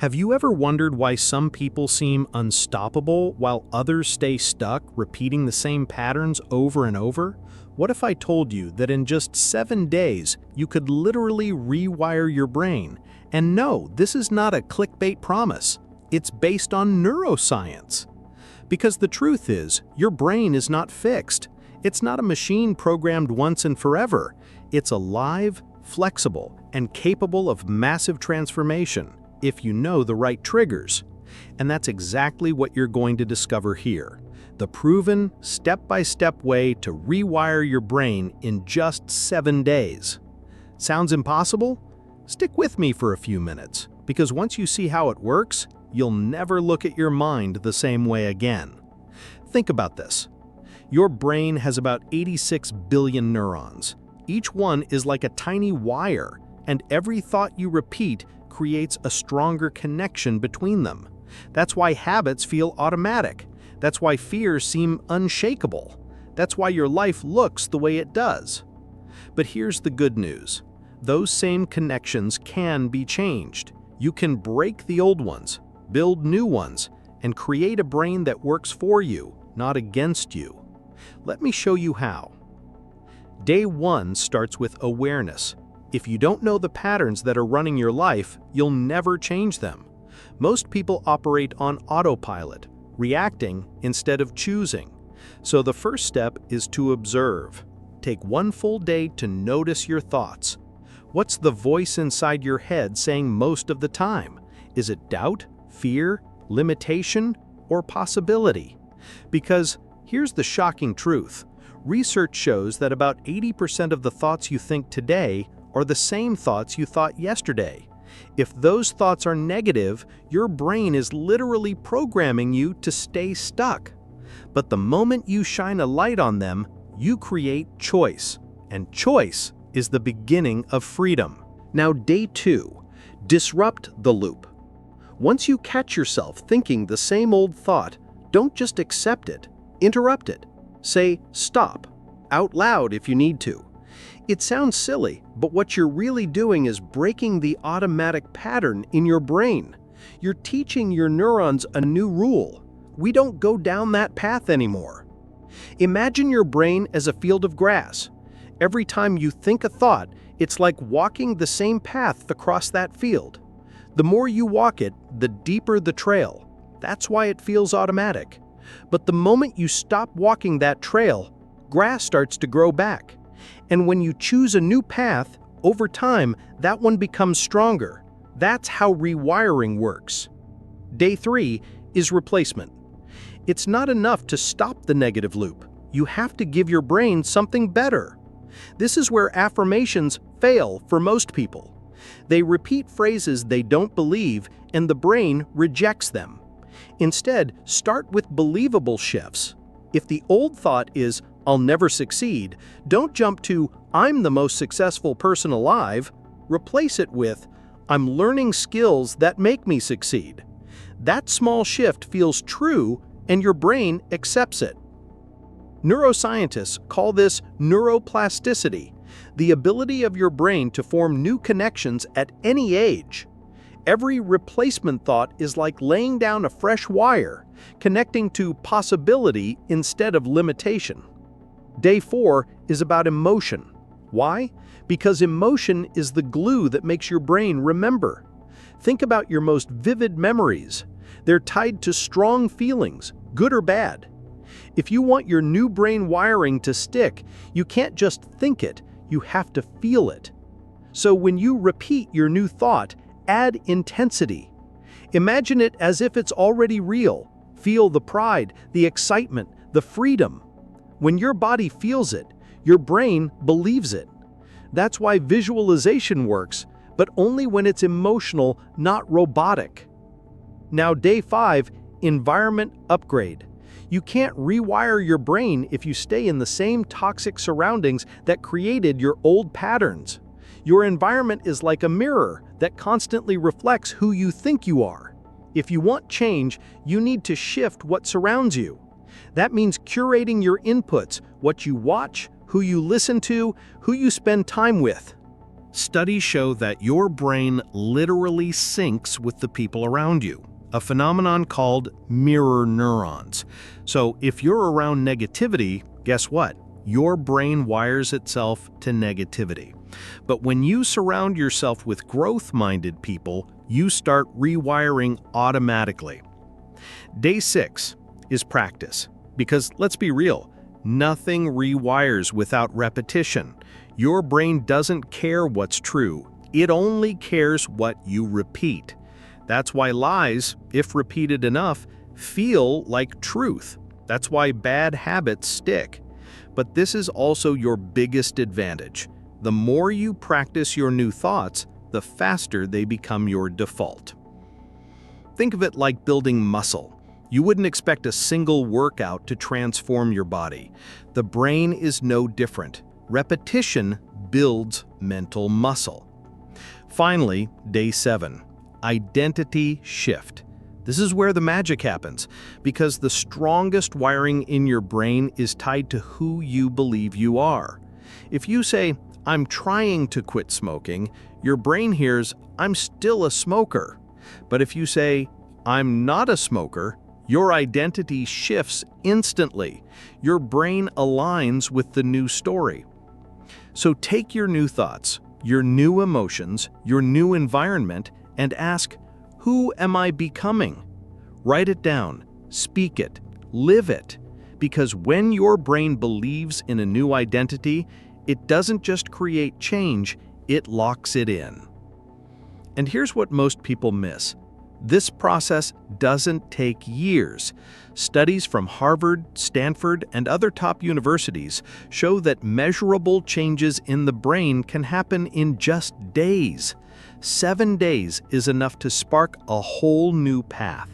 Have you ever wondered why some people seem unstoppable while others stay stuck, repeating the same patterns over and over? What if I told you that in just 7 days, you could literally rewire your brain? And no, this is not a clickbait promise. It's based on neuroscience. Because the truth is, your brain is not fixed. It's not a machine programmed once and forever. It's alive, flexible, and capable of massive transformation if you know the right triggers. And that's exactly what you're going to discover here. The proven, step-by-step way to rewire your brain in just 7 days. Sounds impossible? Stick with me for a few minutes, because once you see how it works, you'll never look at your mind the same way again. Think about this. Your brain has about 86 billion neurons. Each one is like a tiny wire, and every thought you repeat creates a stronger connection between them. That's why habits feel automatic. That's why fears seem unshakable. That's why your life looks the way it does. But here's the good news. Those same connections can be changed. You can break the old ones, build new ones, and create a brain that works for you, not against you. Let me show you how. Day 1 starts with awareness. If you don't know the patterns that are running your life, you'll never change them. Most people operate on autopilot, reacting instead of choosing. So the first step is to observe. Take 1 full day to notice your thoughts. What's the voice inside your head saying most of the time? Is it doubt, fear, limitation, or possibility? Because here's the shocking truth. Research shows that about 80% of the thoughts you think today are the same thoughts you thought yesterday. If those thoughts are negative, your brain is literally programming you to stay stuck. But the moment you shine a light on them, you create choice. And choice is the beginning of freedom. Now, day 2, disrupt the loop. Once you catch yourself thinking the same old thought, don't just accept it, interrupt it. Say, stop, out loud if you need to. It sounds silly, but what you're really doing is breaking the automatic pattern in your brain. You're teaching your neurons a new rule. We don't go down that path anymore. Imagine your brain as a field of grass. Every time you think a thought, it's like walking the same path across that field. The more you walk it, the deeper the trail. That's why it feels automatic. But the moment you stop walking that trail, grass starts to grow back. And when you choose a new path, over time, that one becomes stronger. That's how rewiring works. Day 3 is replacement. It's not enough to stop the negative loop. You have to give your brain something better. This is where affirmations fail for most people. They repeat phrases they don't believe, and the brain rejects them. Instead, start with believable shifts. If the old thought is, "I'll never succeed," don't jump to, "I'm the most successful person alive." Replace it with, "I'm learning skills that make me succeed." That small shift feels true, and your brain accepts it. Neuroscientists call this neuroplasticity, the ability of your brain to form new connections at any age. Every replacement thought is like laying down a fresh wire, connecting to possibility instead of limitation. Day 4 is about emotion. Why? Because emotion is the glue that makes your brain remember. Think about your most vivid memories. They're tied to strong feelings, good or bad. If you want your new brain wiring to stick, you can't just think it, you have to feel it. So when you repeat your new thought, add intensity. Imagine it as if it's already real. Feel the pride, the excitement, the freedom. When your body feels it, your brain believes it. That's why visualization works, but only when it's emotional, not robotic. Now, day 5, environment upgrade. You can't rewire your brain if you stay in the same toxic surroundings that created your old patterns. Your environment is like a mirror that constantly reflects who you think you are. If you want change, you need to shift what surrounds you. That means curating your inputs, what you watch, who you listen to, who you spend time with. Studies show that your brain literally syncs with the people around you, a phenomenon called mirror neurons. So if you're around negativity, guess what? Your brain wires itself to negativity. But when you surround yourself with growth-minded people, you start rewiring automatically. Day 6 is practice, because let's be real, nothing rewires without repetition. Your brain doesn't care what's true, it only cares what you repeat. That's why lies, if repeated enough, feel like truth. That's why bad habits stick. But this is also your biggest advantage. The more you practice your new thoughts, the faster they become your default. Think of it like building muscle. You wouldn't expect a single workout to transform your body. The brain is no different. Repetition builds mental muscle. Finally, day 7, identity shift. This is where the magic happens, because the strongest wiring in your brain is tied to who you believe you are. If you say, "I'm trying to quit smoking," your brain hears, "I'm still a smoker." But if you say, "I'm not a smoker," your identity shifts instantly. Your brain aligns with the new story. So take your new thoughts, your new emotions, your new environment, and ask, who am I becoming? Write it down, speak it, live it. Because when your brain believes in a new identity, it doesn't just create change, it locks it in. And here's what most people miss. This process doesn't take years. Studies from Harvard, Stanford, and other top universities show that measurable changes in the brain can happen in just days. 7 days is enough to spark a whole new path.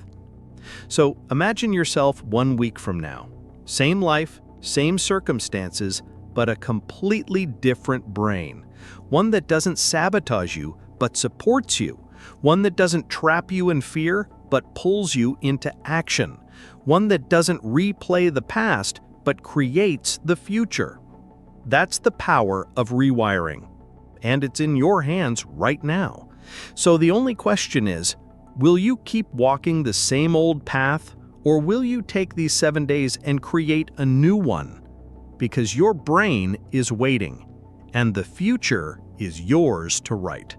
So imagine yourself 1 week from now. Same life, same circumstances, but a completely different brain. One that doesn't sabotage you, but supports you. One that doesn't trap you in fear, but pulls you into action. One that doesn't replay the past, but creates the future. That's the power of rewiring. And it's in your hands right now. So the only question is, will you keep walking the same old path, or will you take these 7 days and create a new one? Because your brain is waiting, and the future is yours to write.